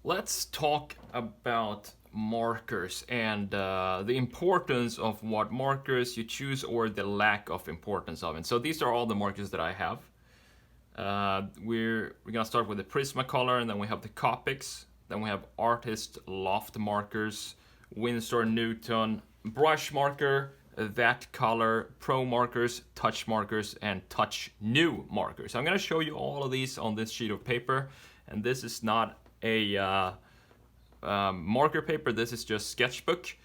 Let's talk about markers and the importance of what markers you choose or the lack of importance of it. So these are all the markers that I have. We're gonna start with the Prismacolor, and then we have the Copics, then we have Artist Loft markers, Windsor Newton, brush marker, that color, pro markers, touch markers, and touch new markers. I'm gonna show you all of these on this sheet of paper, and this is not a marker paper, this is just sketchbook.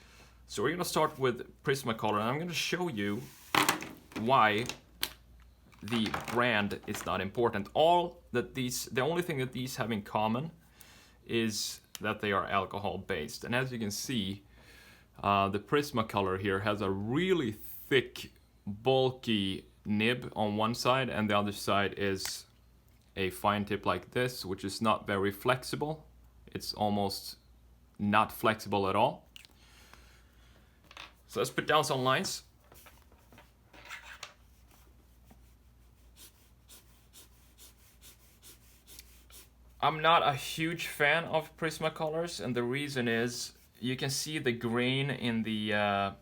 So we're gonna start with Prismacolor, and I'm gonna show you why the brand is not important. The only thing that these have in common is that they are alcohol based. And as you can see, the Prismacolor here has a really thick, bulky nib on one side, and the other side is a fine tip like this, which is not very flexible. It's almost not flexible at all. So let's put down some lines. I'm not a huge fan of Prismacolors, and the reason is you can see the grain in the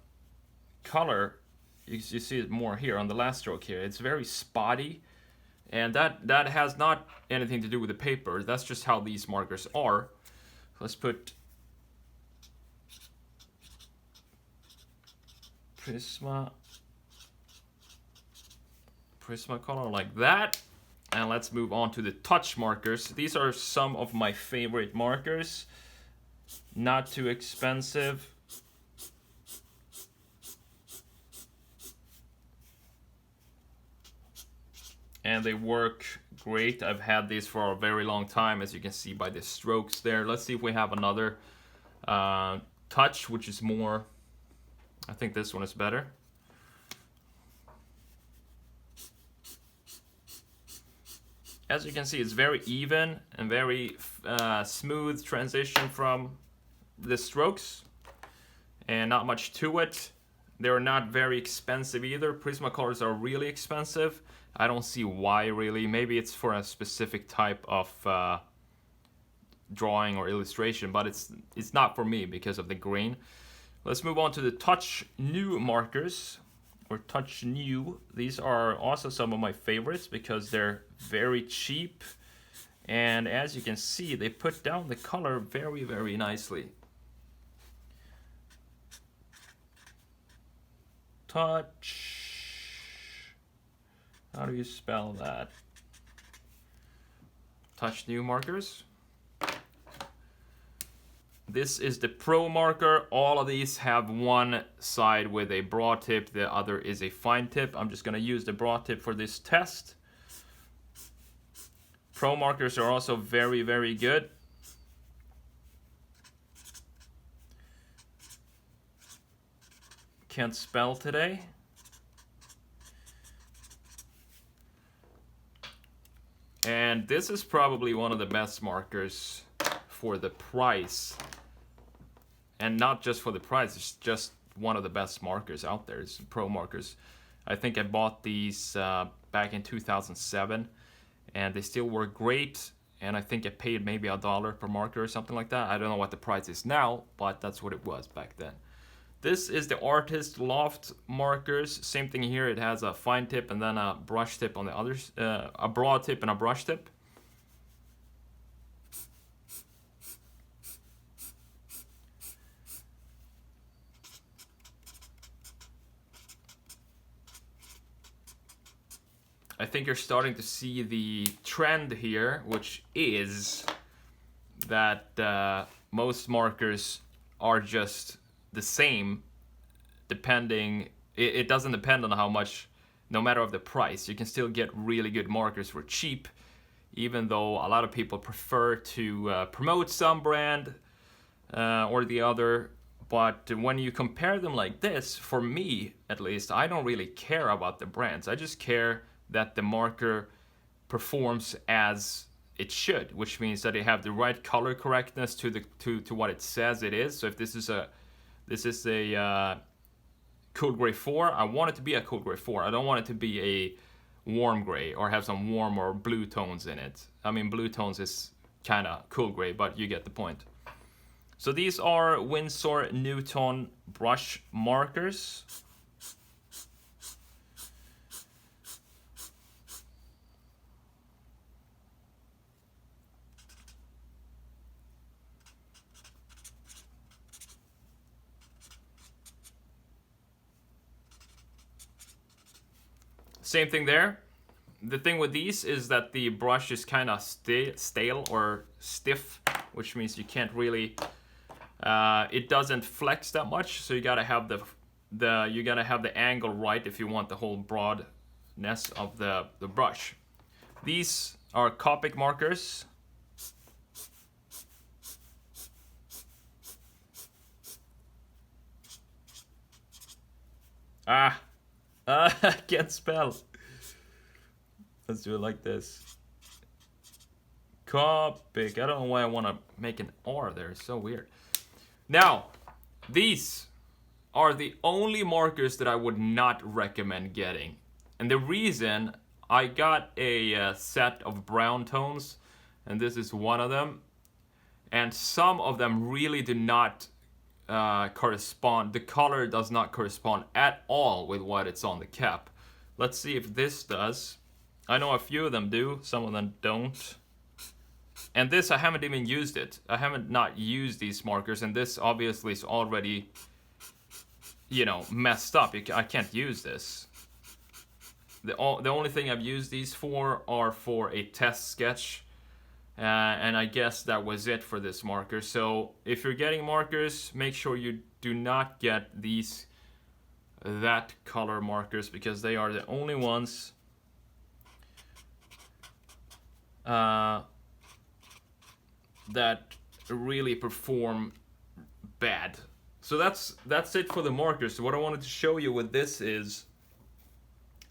color. You see it more here on the last stroke here. It's very spotty, and that has not anything to do with the paper. That's just how these markers are. Let's put Prismacolor like that. And let's move on to the touch markers. These are some of my favorite markers. Not too expensive. And they work great. I've had these for a very long time, as you can see by the strokes there. Let's see if we have another touch, which is more, I think this one is better. As you can see, it's very even and very smooth transition from the strokes, and not much to it. They're not very expensive either. Prismacolors are really expensive. I don't see why, really. Maybe it's for a specific type of drawing or illustration, but it's not for me because of the grain. Let's move on to the touch new markers. Or touch new. These are also some of my favorites because they're very cheap, and as you can see, they put down the color very, very nicely. Touch. How do you spell that? Touch new markers. This is the Pro marker. All of these have one side with a broad tip, the other is a fine tip. I'm just going to use the broad tip for this test. Pro markers are also very, very good. Can't spell today. And this is probably one of the best markers for the price. And not just for the price, it's just one of the best markers out there. It's Pro markers. I think I bought these back in 2007, and they still work great. And I think I paid maybe $1 per marker or something like that. I don't know what the price is now, but that's what it was back then. This is the Artist Loft markers. Same thing here. It has a fine tip and then a brush tip on the others, a broad tip and a brush tip. I think you're starting to see the trend here, which is that most markers are just the same, depending, it doesn't depend on how much, no matter of the price. You can still get really good markers for cheap, even though a lot of people prefer to promote some brand or the other. But when you compare them like this, for me at least, I don't really care about the brands. I just care that the marker performs as it should, which means that they have the right color correctness to what it says it is. So if this is a cool gray 4, I want it to be a cool gray 4. I don't want it to be a warm gray or have some warm or blue tones in it. I mean, blue tones is kind of cool gray, but you get the point. So these are Windsor Newton brush markers. Same thing there. The thing with these is that the brush is kind of stale or stiff, which means you can't really, it doesn't flex that much. So you gotta have the angle right if you want the whole broadness of the brush. These are Copic markers. I can't spell. Let's do it like this. Copic. I don't know why I want to make an R there. It's so weird. Now, these are the only markers that I would not recommend getting. And the reason, I got a set of brown tones, and this is one of them. And some of them really do not correspond. The color does not correspond at all with what it's on the cap. Let's see if this does. I know a few of them do, some of them don't. And this, I haven't even used it. I haven't not used these markers, and this obviously is already, you know, messed up. I can't use this. The only thing I've used these for are for a test sketch. And I guess that was it for this marker. So if you're getting markers, make sure you do not get that color markers, because they are the only ones that really perform bad. So that's it for the markers. So what I wanted to show you with this is,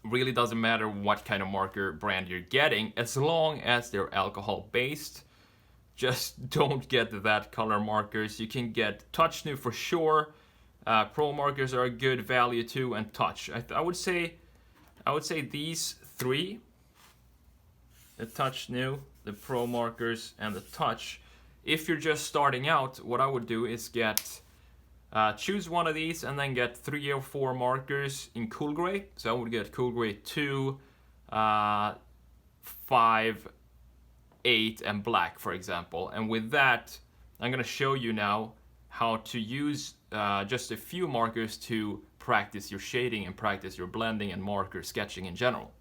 really doesn't matter what kind of marker brand you're getting, as long as they're alcohol based. Just don't get that color markers. You can get Touch New for sure. Pro markers are a good value too, and Touch. I would say these three: the Touch New, the Pro markers, and the Touch. If you're just starting out, what I would do is get choose one of these and then get 3 or 4 markers in cool gray. So I would get cool gray 2, 5, 8, and black, for example. And with that, I'm going to show you now how to use just a few markers to practice your shading and practice your blending and marker sketching in general.